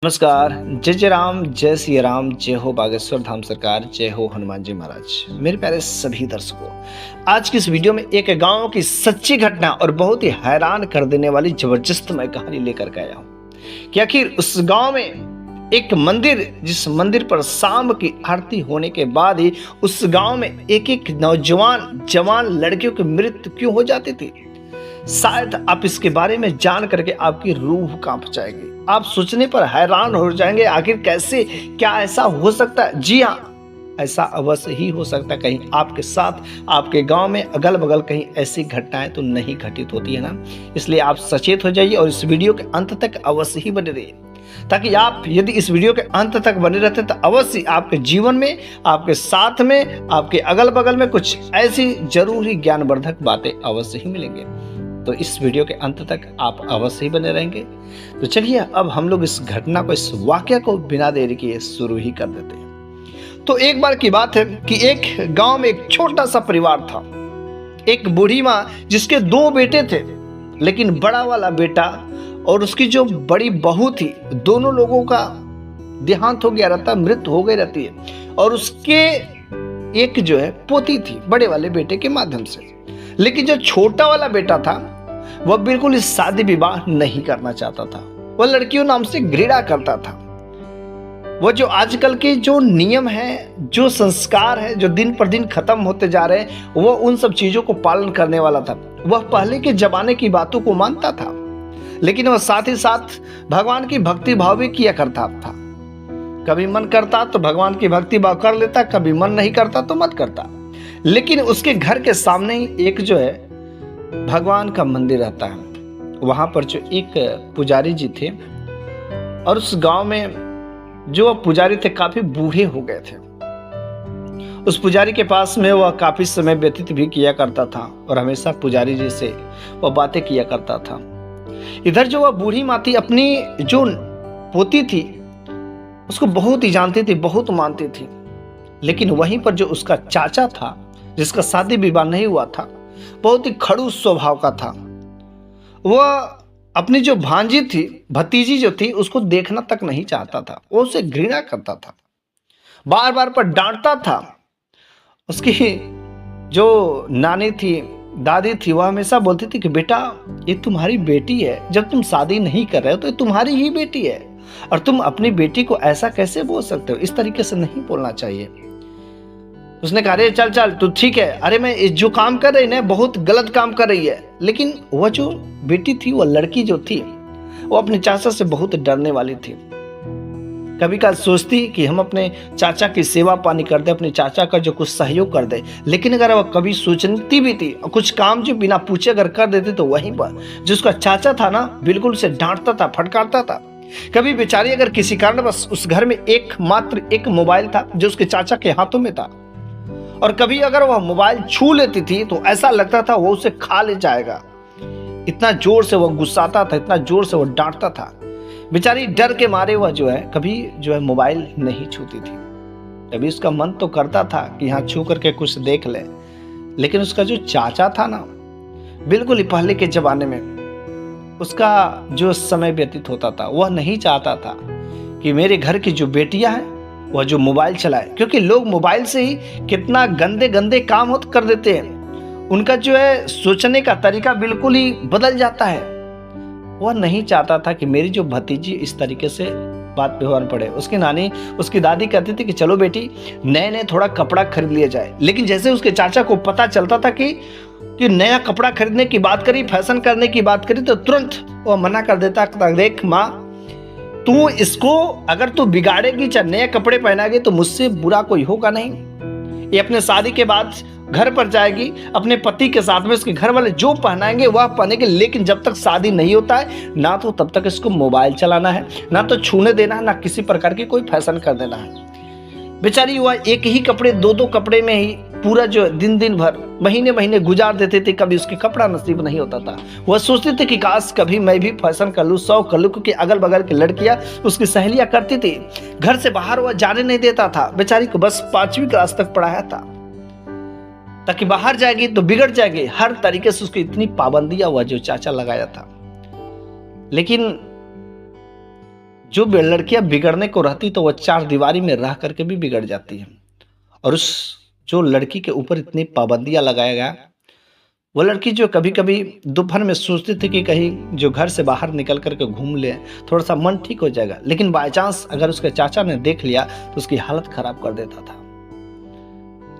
नमस्कार। जय राम, जय सिया राम, जय हो बागेश्वर धाम सरकार, जय हो हनुमान जी महाराज। मेरे प्यारे सभी दर्शकों, आज की इस वीडियो में एक गांव की सच्ची घटना और बहुत ही हैरान कर देने वाली जबरदस्त मैं कहानी लेकर के आया हूं कि आखिर उस गांव में एक मंदिर, जिस मंदिर पर शाम की आरती होने के बाद ही उस गांव में एक एक नौजवान जवान लड़कियों की मृत्यु क्यों हो जाती थी। शायद आप इसके बारे में जान करके आपकी रूह कांप जाएगी। आप सोचने पर हैरान हो जाएंगे, आखिर कैसे, क्या ऐसा हो सकता है। जी हाँ, ऐसा अवश्य ही हो सकता है। कहीं आपके साथ, आपके गांव में अगल बगल कहीं ऐसी घटनाएं तो नहीं घटित होती है ना। इसलिए आप सचेत हो जाइए और इस वीडियो के अंत तक अवश्य ही बने रहिए, ताकि आप यदि इस वीडियो के अंत तक बने रहते तो अवश्य आपके जीवन में, आपके साथ में, आपके अगल बगल में कुछ ऐसी जरूरी ज्ञानवर्धक बातें अवश्य ही मिलेंगे। तो इस वीडियो के अंत तक आप अवश्य ही बने रहेंगे। तो चलिए अब हम लोग इस घटना को, इस वाक्य को बिना देरी किए शुरू ही कर देते हैं। तो एक बार की बात है कि एक गांव में एक छोटा सा परिवार था। एक बूढ़ी माँ जिसके 2 बेटे थे, लेकिन बड़ा वाला बेटा और उसकी जो बड़ी बहू थी, दोनों लोगों का देहांत हो गया रहता, मृत्यु हो गई रहती है। और उसके एक जो है पोती थी बड़े वाले बेटे के माध्यम से। लेकिन जो छोटा वाला बेटा था वह बिल्कुल इस शादी विवाह नहीं करना चाहता था। वह लड़कियों नाम से घृणा करता था। वो जो आजकल के जो नियम है, जो संस्कार है, जो दिन पर दिन खत्म होते जा रहे हैं, वो उन सब चीजों को पालन करने वाला था। वह पहले के जमाने की बातों को मानता था, लेकिन वह साथ ही साथ भगवान की भक्ति भाव भी किया करता था। कभी मन करता तो भगवान की भक्ति भाव कर लेता, कभी मन नहीं करता तो मत करता। लेकिन उसके घर के सामने ही एक जो है भगवान का मंदिर रहता है। वहां पर जो एक पुजारी जी थे, और उस गांव में जो पुजारी थे काफी बूढ़े हो गए थे। उस पुजारी के पास में वह काफी समय व्यतीत भी किया करता था और हमेशा पुजारी जी से वह बातें किया करता था। इधर जो वह बूढ़ी माँ थी, अपनी जो पोती थी उसको बहुत ही जानती थी, बहुत मानती थी। लेकिन वहीं पर जो उसका चाचा था, जिसका शादी विवाह नहीं हुआ था, बहुत ही खड़ूस स्वभाव का था। वह अपनी जो भांजी थी, भतीजी जो थी, उसको देखना तक नहीं चाहता था। वो उसे घृणा करता था, बार बार पर डांटता था। उसकी जो नानी थी, दादी थी, वह हमेशा बोलती थी कि बेटा ये तुम्हारी बेटी है, जब तुम शादी नहीं कर रहे हो तो ये तुम्हारी ही बेटी है, और तुम अपनी बेटी को ऐसा कैसे बोल सकते हो, इस तरीके से नहीं बोलना चाहिए। उसने कहा अरे चल चल तू ठीक है, अरे मैं जो काम कर रही ना बहुत गलत काम कर रही है। लेकिन वह जो बेटी थी, वह लड़की जो थी, वो अपने चाचा से बहुत डरने वाली थी। कभी कभी सोचती कि हम अपने चाचा की सेवा पानी कर दे, अपने चाचा का जो कुछ सहयोग कर दे। लेकिन अगर वह कभी सोचती भी थी और कुछ काम जो बिना पूछे अगर कर देती, तो वहीं पर जो उसका चाचा था ना, बिल्कुल उसे डांटता था, फटकारता था। कभी बेचारी अगर किसी कारण बस उस घर में मात्र एक मोबाइल था जो उसके चाचा के हाथों में था, और कभी अगर वह मोबाइल छू लेती थी तो ऐसा लगता था वो उसे खा ले जाएगा। इतना जोर से वह गुस्साता था, इतना जोर से वह डांटता था। बेचारी डर के मारे वह जो है कभी जो है मोबाइल नहीं छूती थी। कभी उसका मन तो करता था कि यहाँ छू करके कुछ देख ले, लेकिन उसका जो चाचा था ना, बिल्कुल ही पहले के जमाने में उसका जो समय व्यतीत होता था, वह नहीं चाहता था कि मेरे घर की जो बेटियां हैं वह जो मोबाइल चलाए, क्योंकि लोग मोबाइल से ही कितना गंदे गंदे काम कर देते हैं। उनका जो है सोचने का तरीका बिल्कुल ही बदल जाता है। वह नहीं चाहता था कि मेरी जो भतीजी इस तरीके से बात व्यवहार पड़े। उसकी नानी, उसकी दादी कहती थी कि चलो बेटी नए नए थोड़ा कपड़ा खरीद लिया जाए। लेकिन जैसे उसके चाचा को पता चलता था कि नया कपड़ा खरीदने की बात करी, फैशन करने की बात करी, तो तुरंत वह मना कर देता। देख माँ, तू इसको अगर तू बिगाड़ेगी, चाहे नए कपड़े पहनाएगी, तो मुझसे बुरा कोई होगा नहीं। ये अपने शादी के बाद घर पर जाएगी, अपने पति के साथ में उसके घर वाले जो पहनाएंगे वह पहनेंगे। लेकिन जब तक शादी नहीं होता है ना, तो तब तक इसको मोबाइल चलाना है, ना तो छूने देना है, ना किसी प्रकार की कोई फैशन कर देना है। बेचारी वह एक ही कपड़े, 2-2 कपड़े में ही पूरा जो दिन भर, महीने महीने गुजार देते थे। कभी उसके कपड़ा नसीब नहीं होता था। वह सोचते थे कि काश कभी मैं भी फैशन कर लूँ, शौक कर लूँ, क्योंकि अगल बगल की लड़कियां, उसकी सहेलियां करती थी। घर से बाहर वह जाने नहीं देता था। बेचारी को बस 5वीं क्लास तक पढ़ाया था, ताकि बाहर जाएगी तो बिगड़ जाएगी। हर तरीके से उसकी इतनी पाबंदियां हुआ जो चाचा लगाया था। लेकिन जो लड़कियां बिगड़ने को रहती तो वह चार दीवारी में रह करके भी बिगड़ जाती है। और उस जो लड़की के ऊपर इतनी पाबंदियां लगाया गया, वो लड़की जो कभी कभी दोपहर में सोचती थी कि कहीं जो घर से बाहर निकल करके घूम ले, थोड़ा सा मन ठीक हो जाएगा, लेकिन बाय चांस अगर उसके चाचा ने देख लिया तो उसकी हालत खराब कर देता था।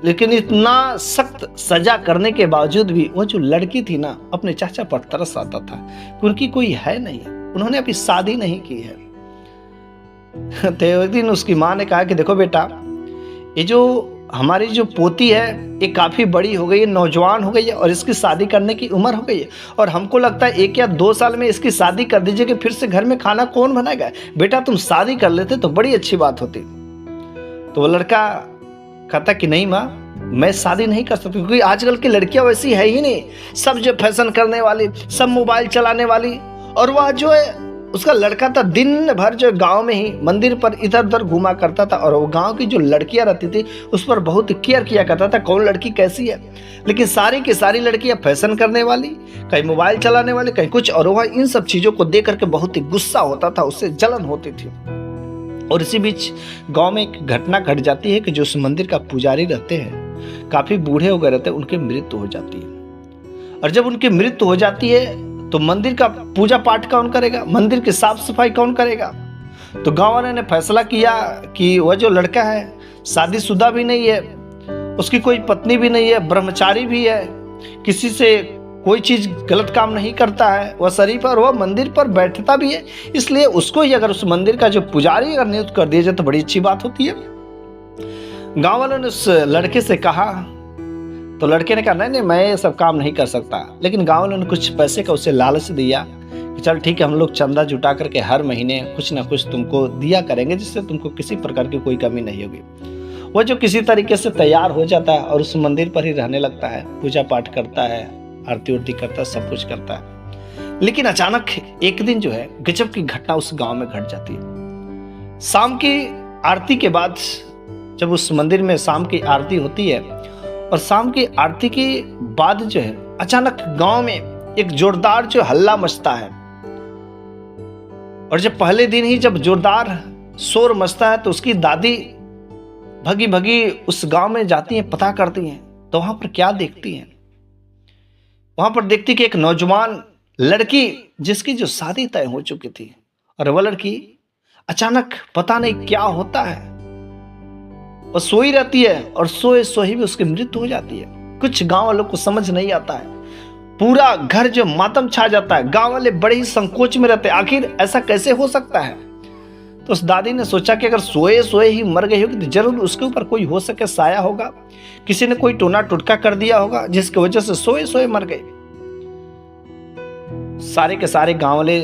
लेकिन इतना सख्त सजा करने के बावजूद भी वो जो लड़की थी ना, अपने चाचा पर तरस आता था, क्योंकि कोई है नहीं, उन्होंने अभी शादी नहीं की है। तो एक दिन उसकी माँ ने कहा कि देखो बेटा, ये जो हमारी जो पोती है ये काफी बड़ी हो गई है, नौजवान हो गई है और इसकी शादी करने की उम्र हो गई है, और हमको लगता है 1 या 2 साल में इसकी शादी कर दीजिए कि फिर से घर में खाना कौन बनाएगा। बेटा तुम शादी कर लेते तो बड़ी अच्छी बात होती। तो वो लड़का कहता कि नहीं माँ, मैं शादी नहीं कर सकती, क्योंकि आजकल की लड़कियां वैसी है ही नहीं, सब जो फैशन करने वाली, सब मोबाइल चलाने वाली। और वह जो है उसका लड़का था, दिन भर जो गांव में ही मंदिर पर इधर उधर घूमा करता था, और वो गांव की जो लड़कियां रहती थी उस पर बहुत केयर किया करता था, कौन लड़की कैसी है। लेकिन सारी की सारी लड़कियां फैशन करने वाली, कहीं मोबाइल चलाने वाली, कहीं कुछ, और वह इन सब चीजों को देख करके बहुत ही गुस्सा होता था, उससे जलन होती थी। और इसी बीच गांव में एक घटना घट जाती है कि जो उस मंदिर का पुजारी रहते हैं, काफी बूढ़े हो गए रहते हैं, उनकी मृत्यु हो जाती है। और जब उनकी मृत्यु हो जाती है तो मंदिर का पूजा पाठ कौन करेगा, मंदिर की साफ सफाई कौन करेगा। तो गांव वालों ने फैसला किया कि वह जो लड़का है शादीशुदा भी नहीं है, उसकी कोई पत्नी भी नहीं है, ब्रह्मचारी भी है, किसी से कोई चीज गलत काम नहीं करता है, वह शरीफ है और वह मंदिर पर बैठता भी है, इसलिए उसको ही अगर उस मंदिर का जो पुजारी अगर नियुक्त कर दिया जाए तो बड़ी अच्छी बात होती है। गांव वालों ने उस लड़के से कहा, तो लड़के ने कहा नहीं मैं ये सब काम नहीं कर सकता। लेकिन गांव वालों ने कुछ पैसे का उसे लालच दिया कि चल ठीक है, हम लोग चंदा जुटा करके हर महीने कुछ ना कुछ तुमको दिया करेंगे, जिससे तुमको किसी प्रकार की कोई कमी नहीं होगी। वह जो किसी तरीके से तैयार हो जाता है और उस मंदिर पर ही रहने लगता है, पूजा पाठ करता है, आरती उरती करता है, सब कुछ करता है। लेकिन अचानक एक दिन जो है गजब की घटना उस गांव में घट जाती है। शाम की आरती के बाद जब उस मंदिर में शाम की आरती होती है, और शाम की आरती के बाद जो है अचानक गांव में एक जोरदार जो हल्ला मचता है। और जब पहले दिन ही जब जोरदार शोर मचता है तो उसकी दादी भगी भगी उस गांव में जाती हैं, पता करती हैं। तो वहां पर क्या देखती हैं, वहां पर देखती कि एक नौजवान लड़की जिसकी जो शादी तय हो चुकी थी, और वह लड़की अचानक पता नहीं क्या होता है, वो सोई रहती है और सोए सोए भी उसकी मृत्यु हो जाती है। कुछ गांव वालों को समझ नहीं आता है, पूरा घर जो मातम छा जाता है, गांव वाले बड़े ही संकोच में रहते हैं, आखिर ऐसा कैसे हो सकता है। तो उस दादी ने सोचा कि अगर सोए सोए ही मर गई होगी तो जरूर उसके ऊपर कोई हो सके साया होगा, किसी ने कोई टोना टुटका कर दिया होगा जिसकी वजह से सोए सोए मर गए। सारे के सारे गांव वाले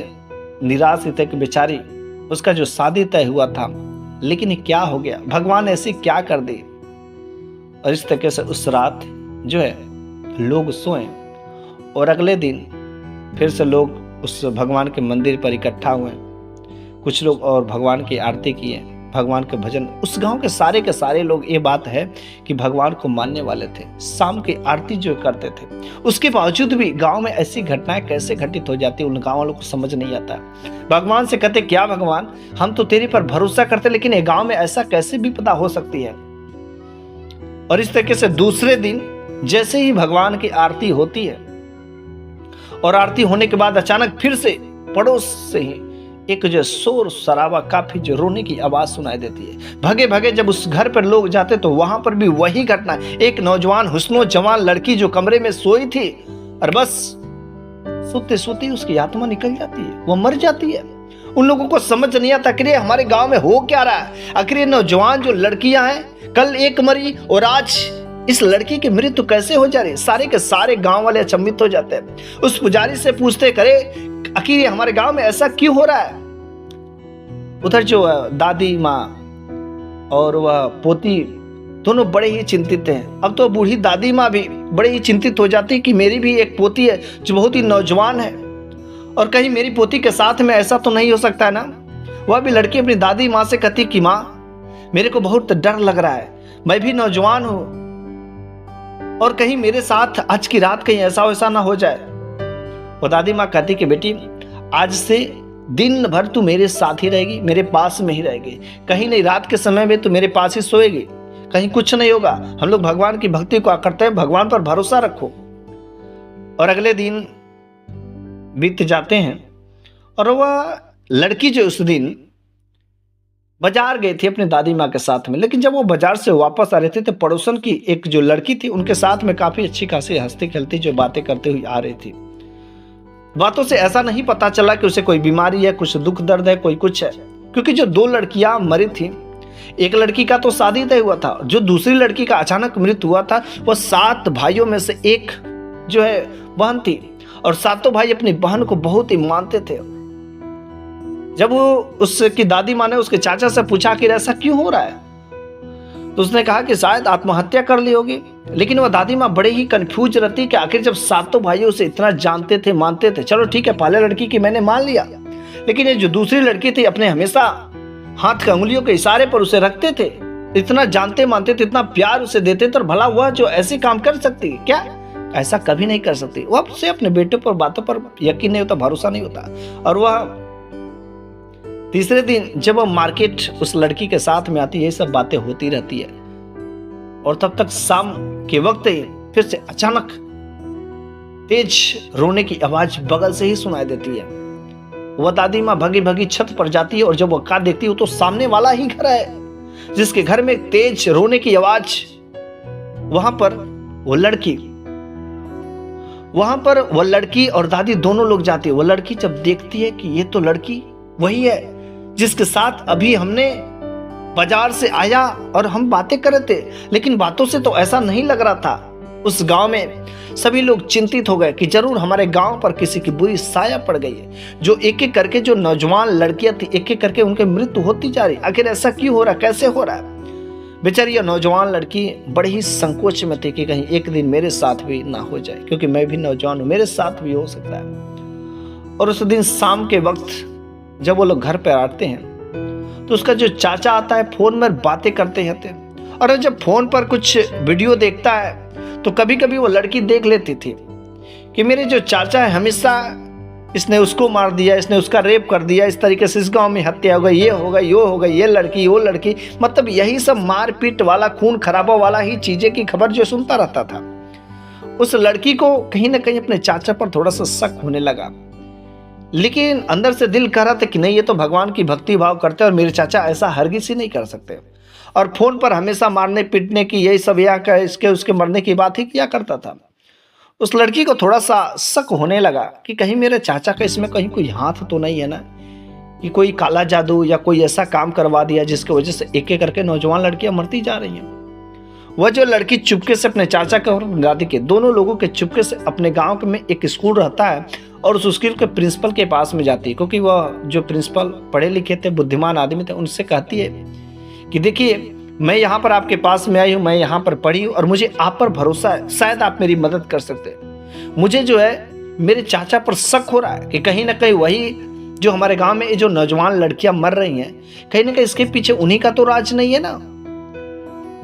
निराश थे कि बेचारी उसका जो शादी तय हुआ था, लेकिन ये क्या हो गया, भगवान ऐसी क्या कर दी। और इस तरीके से उस रात जो है लोग सोए, और अगले दिन फिर से लोग उस भगवान के मंदिर पर इकट्ठा हुए, कुछ लोग और भगवान की आरती किए, भगवान के भजन। उस गांव के सारे लोग, ये बात है कि भगवान को मानने वाले थे, शाम की आरती जो करते थे। उसके बावजूद भी गांव में ऐसी घटनाएं कैसे घटित हो जाती, उन गांव वालों को समझ नहीं आता। भगवान से कहते क्या भगवान, हम तो तेरे पर भरोसा करते, लेकिन ये गांव में ऐसा कैसे विपदा हो सकती है। और इस तरीके से दूसरे दिन जैसे ही भगवान की आरती होती है, और आरती होने के बाद अचानक फिर से पड़ोस से ही एक जो शोर शराबा, काफी जो रोने की आवाज सुनाई देती है। भगे भगे जब उस घर पर लोग जाते तो वहां पर भी वही घटना, एक नौजवान हुस्नो जवान लड़की जो कमरे में सोई थी, और बस सोते सोते उसकी आत्मा निकल जाती है, वो मर जाती है। उन लोगों को समझ नहीं आता कि हमारे गांव में हो क्या रहा है। आखिर ये नौजवान जो लड़कियां हैं, कल एक मरी और आज इस लड़की की मृत्यु कैसे हो जा रही है। सारे के सारे गांव वाले अचंभित हो जाते हैं। उस पुजारी से पूछते, करे आखिर ये हमारे गांव में ऐसा क्यों हो रहा है। उधर जो दादी माँ और वह पोती दोनों बड़े ही चिंतित हैं। अब तो बूढ़ी दादी माँ भी बड़े ही चिंतित हो जाती कि मेरी भी एक पोती है जो बहुत ही नौजवान है, और कहीं मेरी पोती के साथ में ऐसा तो नहीं हो सकता है ना। वह भी लड़की अपनी दादी माँ से कहती कि माँ मेरे को बहुत डर लग रहा है, मैं भी नौजवान हूँ, और कहीं मेरे साथ आज की रात कहीं ऐसा वैसा ना हो जाए। वो दादी माँ कहती कि बेटी आज से दिन भर तू मेरे साथ ही रहेगी, मेरे पास में ही रहेगी, कहीं नहीं, रात के समय में तू मेरे पास ही सोएगी, कहीं कुछ नहीं होगा। हम लोग भगवान की भक्ति को करते हैं, भगवान पर भरोसा रखो। और अगले दिन बीत जाते हैं और वह लड़की जो उस दिन बाजार गई थी अपनी दादी माँ के साथ में, लेकिन जब वो बाजार से वापस आ रहे थे तो पड़ोसन की एक जो लड़की थी उनके साथ में काफी अच्छी खासी हंसती खेलती जो बातें करते हुए आ रही थी। बातों से ऐसा नहीं पता चला कि उसे कोई बीमारी है, कुछ दुख दर्द है, कोई कुछ है, क्योंकि जो दो लड़कियां मरी थी, एक लड़की का तो शादी तय हुआ था, जो दूसरी लड़की का अचानक मृत्यु हुआ था वह 7 भाइयों में से एक जो है बहन थी, और सातों भाई अपनी बहन को बहुत ही मानते थे। जब वो उसकी दादी माँ ने उसके चाचा से पूछा कि ऐसा क्यों हो रहा है, तो उसने कहा कि शायद आत्महत्या कर ली होगी। लेकिन वह दादी माँ बड़े ही कंफ्यूज रहती कि आखिर जब सातों भाइयों से इतना जानते थे, मानते थे, चलो ठीक है पहले लड़की की मैंने मान लिया, लेकिन ये जो दूसरी लड़की थी अपने हमेशा हाथ के उंगलियों के इशारे पर उसे रखते थे, इतना जानते मानते थे, इतना प्यार उसे देते थे, और भला वह जो ऐसे काम कर सकती है क्या? ऐसा कभी नहीं कर सकती। वह उसे अपने बेटे पर बातों पर यकीन नहीं होता, भरोसा नहीं होता। और वह तीसरे दिन जब वह मार्केट उस लड़की के साथ में आती है, ये सब बातें होती रहती है, और तब तक शाम के वक्त ही फिर से अचानक तेज रोने की आवाज बगल से ही सुनाई देती है। वह दादी माँ भगी भगी छत पर जाती है, और जब वह कार देखती है तो सामने वाला ही घर है जिसके घर में तेज रोने की आवाज। वहां पर वह लड़की और दादी दोनों लोग जाती है। वह लड़की जब देखती है कि ये तो लड़की वही है जिसके साथ अभी हमने बाजार से आया और हम बातें कर रहे थे, लेकिन बातों से तो ऐसा नहीं लग रहा था। उस गांव में सभी लोग चिंतित हो गए कि जरूर हमारे गांव पर किसी की बुरी साया पड़ गई है। जो एक एक करके जो नौजवान लड़कियां थी, एक एक करके उनके मृत्यु होती जा रही। आखिर ऐसा क्यों हो रहा, कैसे हो रहा है? बेचारी यह नौजवान लड़की बड़ी ही संकोच में थी कि कहीं एक दिन मेरे साथ भी ना हो जाए, क्योंकि मैं भी नौजवान हूं, मेरे साथ भी हो सकता है। और उस दिन शाम के वक्त जब वो लोग घर पर आते हैं तो उसका जो चाचा आता है फोन में बातें करते रहते हैं, और जब फोन पर कुछ वीडियो देखता है तो कभी कभी वो लड़की देख लेती थी कि मेरे जो चाचा है हमेशा इसने उसको मार दिया, इसने उसका रेप कर दिया, इस तरीके से इस गांव में हत्या हो गई, ये हो गई, यो हो गई, ये लड़की वो लड़की, मतलब यही सब मारपीट वाला, खून खराबा वाला ही चीजें की खबर जो सुनता रहता था। उस लड़की को कहीं ना कहीं अपने चाचा पर थोड़ा सा शक होने लगा, लेकिन अंदर से दिल कह रहा था कि नहीं, ये तो भगवान की भक्ति भाव करते हैं और मेरे चाचा ऐसा हरगिज ही नहीं कर सकते। और फोन पर हमेशा मारने पीटने की यही सब या इसके उसके मरने की बात ही किया करता था। उस लड़की को थोड़ा सा शक होने लगा कि कहीं मेरे चाचा का इसमें कहीं कोई हाथ तो नहीं है ना, कि कोई काला जादू या कोई ऐसा काम करवा दिया जिसकी वजह से एक एक करके नौजवान लड़कियां मरती जा रही हैं। वह जो लड़की चुपके से अपने चाचा के और दादी के दोनों लोगों के चुपके से अपने गांव में एक स्कूल रहता है और उस स्कूल के प्रिंसिपल के पास में जाती है, क्योंकि वह जो प्रिंसिपल पढ़े लिखे थे, बुद्धिमान आदमी थे। उनसे कहती है कि देखिए मैं यहाँ पर आपके पास में आई हूँ, मैं यहाँ पर पढ़ी हूँ और मुझे आप पर भरोसा है, शायद आप मेरी मदद कर सकते हैं। मुझे जो है मेरे चाचा पर शक हो रहा है कि कहीं ना कहीं वही जो हमारे गांव में ये जो नौजवान लड़कियां मर रही हैं, कहीं ना कहीं इसके पीछे उन्हीं का तो राज नहीं है ना।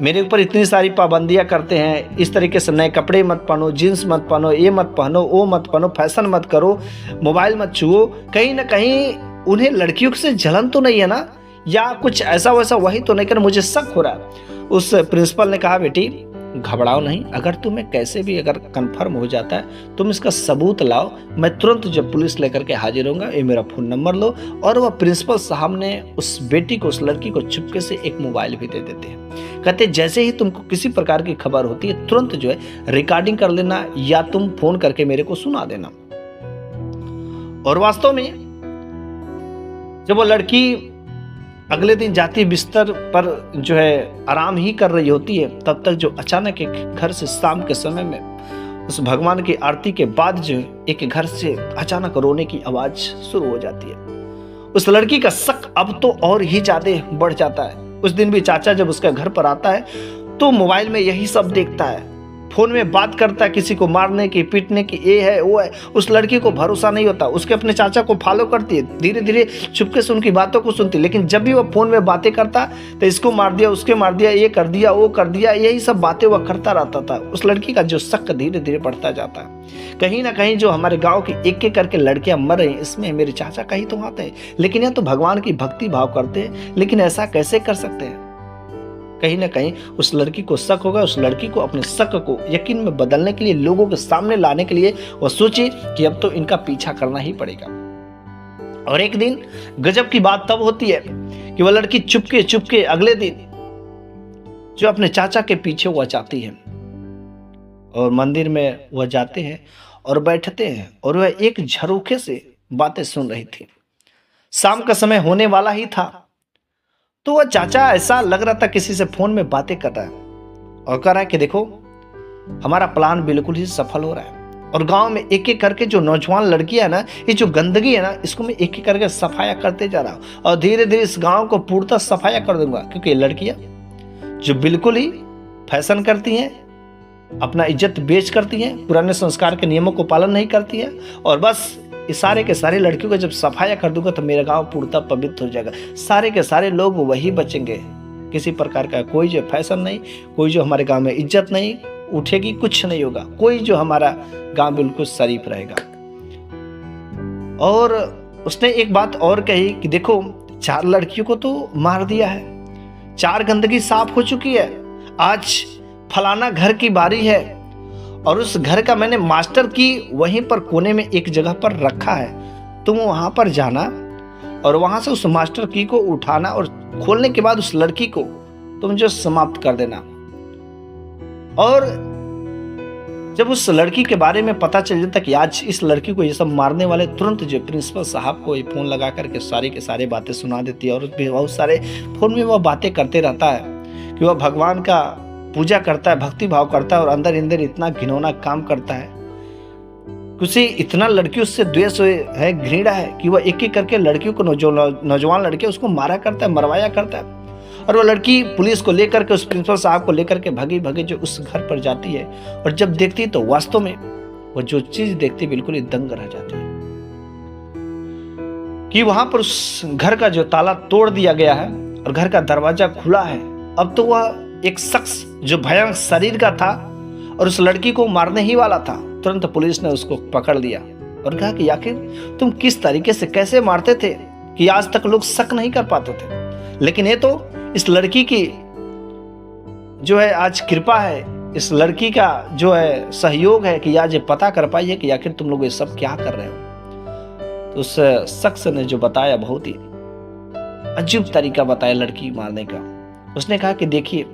मेरे ऊपर इतनी सारी पाबंदियां करते हैं, इस तरीके से नए कपड़े मत पहनो, जीन्स मत पहनो, ये मत पहनो, वो मत पहनो, फैशन मत करो, मोबाइल मत छुओ। कहीं ना कहीं उन्हें लड़कियों से जलन तो नहीं है ना, या कुछ ऐसा वैसा वही तो नहीं कर, मुझे शक हो रहा है। उस प्रिंसिपल ने कहा बेटी घबराओ नहीं, अगर तुम्हें कैसे भी अगर कंफर्म हो जाता है तुम इसका सबूत लाओ, मैं तुरंत जब पुलिस लेकर के हाजिर होऊंगा, ये मेरा फोन नंबर लो। और वह प्रिंसिपल साहब ने उस बेटी को, उस लड़की को चुपके से एक मोबाइल भी दे देते हैं। कहते जैसे ही तुमको किसी प्रकार की खबर होती है तुरंत जो है रिकॉर्डिंग कर लेना या तुम फोन करके मेरे को सुना देना। और वास्तव में जब वो लड़की अगले दिन जाती बिस्तर पर जो है आराम ही कर रही होती है, तब तक जो अचानक एक घर से शाम के समय में उस भगवान की आरती के बाद जो एक घर से अचानक रोने की आवाज शुरू हो जाती है। उस लड़की का शक अब तो और ही ज्यादा बढ़ जाता है। उस दिन भी चाचा जब उसका घर पर आता है तो मोबाइल में यही सब देखता है फोन में बात करता है किसी को मारने की, पीटने की, ये है वो है। उस लड़की को भरोसा नहीं होता, उसके अपने चाचा को फॉलो करती है, धीरे धीरे चुपके से उनकी बातों को सुनती है। लेकिन जब भी वो फोन में बातें करता तो इसको मार दिया, उसके मार दिया, ये कर दिया, वो कर दिया, यही सब बातें वह करता रहता था। उस लड़की का जो शक धीरे धीरे बढ़ता जाता है। कहीं ना कहीं जो हमारे गाँव की एक एक करके लड़कियां मर रही, इसमें मेरे चाचा का ही तो हाथ है। लेकिन यह तो भगवान की भक्ति भाव करते हैं, लेकिन ऐसा कैसे कर सकते हैं? कहीं ना कहीं उस लड़की को शक होगा। उस लड़की को अपने शक को यकीन में बदलने के लिए, लोगों के सामने लाने के लिए वो सोची कि अब तो इनका पीछा करना ही पड़ेगा। और एक दिन गजब की बात तब होती है कि वह लड़की चुपके चुपके अगले दिन जो अपने चाचा के पीछे वह जाती है और मंदिर में वह जाते हैं और बैठते हैं और वह एक झरोखे से बातें सुन रही थी। शाम का समय होने वाला ही था, तो वह चाचा ऐसा लग रहा था किसी से फोन में बातें कर रहा है और कह रहा है कि देखो हमारा प्लान बिल्कुल ही सफल हो रहा है और गांव में एक एक करके जो नौजवान लड़कियां है ना, ये जो गंदगी है ना, इसको मैं एक एक करके सफाया करते जा रहा हूं और धीरे धीरे इस गांव को पूर्णतः सफाया कर दूंगा। क्योंकि ये लड़कियां जो बिल्कुल ही फैशन करती हैं, अपना इज्जत बेच करती हैं, पुराने संस्कार के नियमों को पालन नहीं करती हैं और बस इस सारे के सारे लड़कियों को जब सफाया कर दूंगा तो मेरा गांव पूर्णतः पवित्र हो जाएगा। सारे के सारे लोग वही बचेंगे, किसी प्रकार का कोई जो फैशन नहीं, कोई जो हमारे गांव में इज्जत नहीं उठेगी, कुछ नहीं होगा, कोई जो हमारा गांव बिल्कुल शरीफ रहेगा। और उसने एक बात और कही कि देखो 4 लड़कियों को तो मार दिया है, 4 गंदगी साफ हो चुकी है, आज फलाना घर की बारी है और उस घर का मैंने मास्टर की वहीं पर कोने में एक जगह पर रखा है, तुम वहां पर जाना और वहां से उस मास्टर की को उठाना और खोलने के बाद उस लड़की को तुम जो समाप्त कर देना। और जब उस लड़की के बारे में पता चल जाता कि आज इस लड़की को ये सब मारने वाले, तुरंत जो प्रिंसिपल साहब को ये फोन लगा करके सारी के सारे बातें सुना देती है और बहुत सारे फोन में वह बातें करते रहता है कि वह भगवान का पूजा करता है, भक्ति भाव करता है और अंदर अंदर इतना घिनौना काम करता है, उसे इतना लड़कियों से द्वेष है, घृणा है कि वह एक एक करके लड़कियों को नौजवान लड़के उसको मारा करता है, मरवाया करता है। और वह लड़की पुलिस को लेकर के, उस प्रिंसिपल साहब को लेकर के भगी भगी जो उस घर पर जाती है और जब देखती तो वास्तव में वो जो चीज देखती बिल्कुल ही दंग रह जाती है कि वहां पर उस घर का जो ताला तोड़ दिया गया है और घर का दरवाजा खुला है। अब तो वह एक शख्स जो भयंकर शरीर का था और उस लड़की को मारने ही वाला था, तुरंत पुलिस ने उसको पकड़ लिया और कहा कि आखिर तुम किस तरीके से कैसे मारते थे कि आज तक लोग शक नहीं कर पाते थे। लेकिन ये तो इस लड़की की जो है आज कृपा है, इस लड़की का जो है सहयोग है कि आज ये पता कर पाई है कि आखिर तुम लोग ये सब क्या कर रहे हो। तो उस शख्स ने जो बताया बहुत ही अजीब तरीका बताया लड़की मारने का। उसने कहा कि देखिए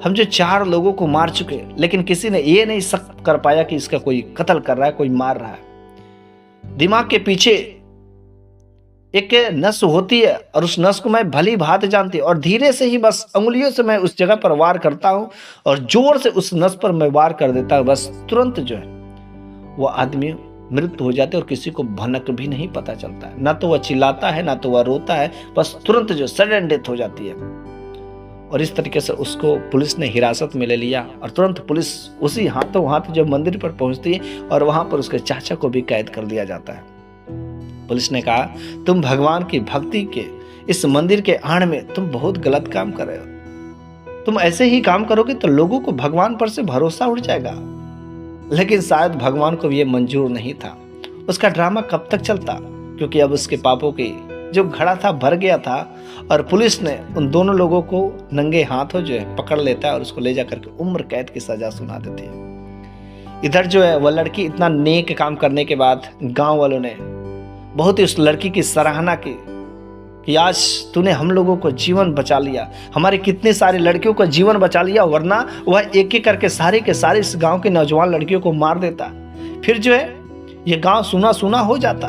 हम जो 4 लोगों को मार चुके, लेकिन किसी ने ये नहीं शक कर पाया कि इसका कोई कत्ल कर रहा है, कोई मार रहा है। दिमाग के पीछे एक नस होती है और उस नस को मैं भली भांत जानती और धीरे से ही बस उंगलियों से मैं उस जगह पर वार करता हूं और जोर से उस नस पर मैं वार कर देता हूं, बस तुरंत जो है वह आदमी मृत्यु हो जाते और किसी को भनक भी नहीं पता चलता है, ना तो वह चिल्लाता है ना तो वह रोता है, बस तुरंत जो सडन डेथ हो जाती है। और इस तरीके से उसको पुलिस ने हिरासत में ले लिया और तुरंत पुलिस उसी हाथों हाथ जब मंदिर पर पहुंचती है और वहां पर उसके चाचा को भी कैद कर दिया जाता है। पुलिस ने कहा तुम भगवान की भक्ति के इस मंदिर के आड़ में तुम बहुत गलत काम कर रहे हो, तुम ऐसे ही काम करोगे तो लोगों को भगवान पर से भरोसा उठ जाएगा। लेकिन शायद भगवान को ये मंजूर नहीं था। उसका ड्रामा कब तक चलता, क्योंकि अब उसके पापों की जो घड़ा था भर गया था और पुलिस ने उन दोनों लोगों को नंगे हाथों जो है पकड़ लेता है और उसको ले जाकर के उम्र कैद की सजा सुना देती है। इधर जो है वह लड़की इतना नेक काम करने के बाद गांव वालों ने बहुत ही उस लड़की की सराहना की कि आज तूने हम लोगों को जीवन बचा लिया, हमारे कितने सारे लड़कियों का जीवन बचा लिया, वरना वह एक एक करके सारे के सारे इस गांव के नौजवान लड़कियों को मार देता, फिर जो है ये गांव सुना सुना हो जाता।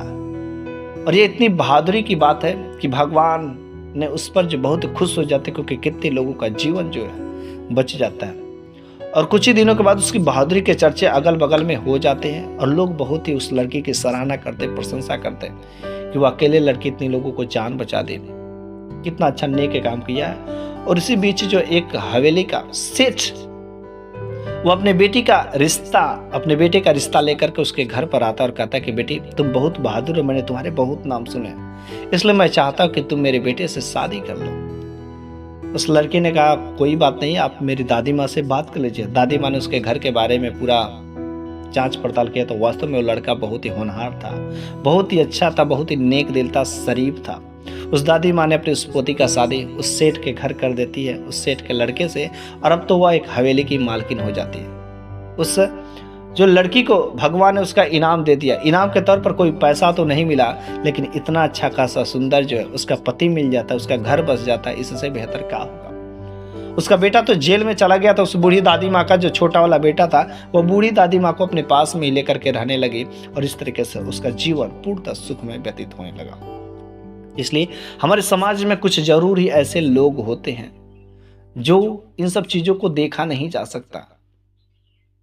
और ये इतनी बहादुरी की बात है कि भगवान ने उस पर जो बहुत खुश हो जाते, क्योंकि कितने लोगों का जीवन जो है बच जाता है। और कुछ ही दिनों के बाद उसकी बहादुरी के चर्चे अगल बगल में हो जाते हैं और लोग बहुत ही उस लड़की की सराहना करते, प्रशंसा करते कि वो अकेले लड़की इतनी लोगों को जान बचा दे, कितना अच्छा नेक काम किया है। और इसी बीच जो एक हवेली का सेठ वो अपने बेटे का रिश्ता लेकर के उसके घर पर आता और कहता है कि बेटी तुम बहुत बहादुर हो, मैंने तुम्हारे बहुत नाम सुने हैं, इसलिए मैं चाहता हूँ कि तुम मेरे बेटे से शादी कर लो। उस लड़के ने कहा कोई बात नहीं, आप मेरी दादी माँ से बात कर लीजिए। दादी माँ ने उसके घर के बारे में पूरा जांच पड़ताल किया तो वास्तव में वो लड़का बहुत ही होनहार था, बहुत ही अच्छा था, बहुत ही नेक दिल था, शरीफ था। उस दादी माँ ने अपनी उस पोती का शादी उस सेठ के घर कर देती है, उस सेठ के लड़के से, और अब तो वह एक हवेली की मालकिन हो जाती है। उस जो लड़की को भगवान ने उसका इनाम दे दिया, इनाम के तौर पर कोई पैसा तो नहीं मिला, लेकिन इतना अच्छा खासा सुंदर जो है उसका पति मिल जाता है, उसका घर बस जाता है, इससे बेहतर क्या होगा। उसका बेटा तो जेल में चला गया था, उस बूढ़ी दादी माँ का जो छोटा वाला बेटा था वो बूढ़ी दादी माँ को अपने पास में लेकर के रहने लगी, और इस तरीके से उसका जीवन पूर्णतः सुख में व्यतीत होने लगा। इसलिए हमारे समाज में कुछ जरूर ही ऐसे लोग होते हैं जो इन सब चीजों को देखा नहीं जा सकता,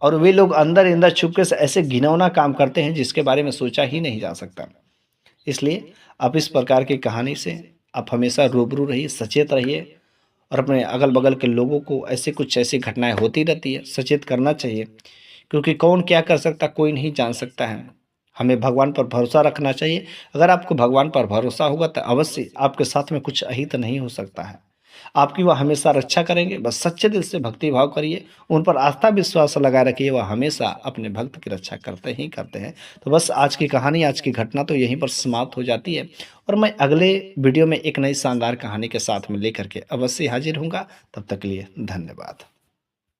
और वे लोग अंदर अंदर छुपके से ऐसे घिनौना काम करते हैं जिसके बारे में सोचा ही नहीं जा सकता। इसलिए आप इस प्रकार की कहानी से आप हमेशा रूबरू रहिए, सचेत रहिए, और अपने अगल बगल के लोगों को ऐसी घटनाएं होती रहती है, सचेत करना चाहिए, क्योंकि कौन क्या कर सकता कोई नहीं जान सकता है। हमें भगवान पर भरोसा रखना चाहिए। अगर आपको भगवान पर भरोसा होगा तो अवश्य आपके साथ में कुछ अहित नहीं हो सकता है, आपकी वह हमेशा रक्षा करेंगे। बस सच्चे दिल से भक्ति भाव करिए, उन पर आस्था विश्वास लगाए रखिए, वह हमेशा अपने भक्त की रक्षा करते ही करते हैं। तो बस आज की कहानी, आज की घटना तो यहीं पर समाप्त हो जाती है, और मैं अगले वीडियो में एक नई शानदार कहानी के साथ में लेकर के अवश्य हाजिर हूँगा। तब तक के लिए धन्यवाद।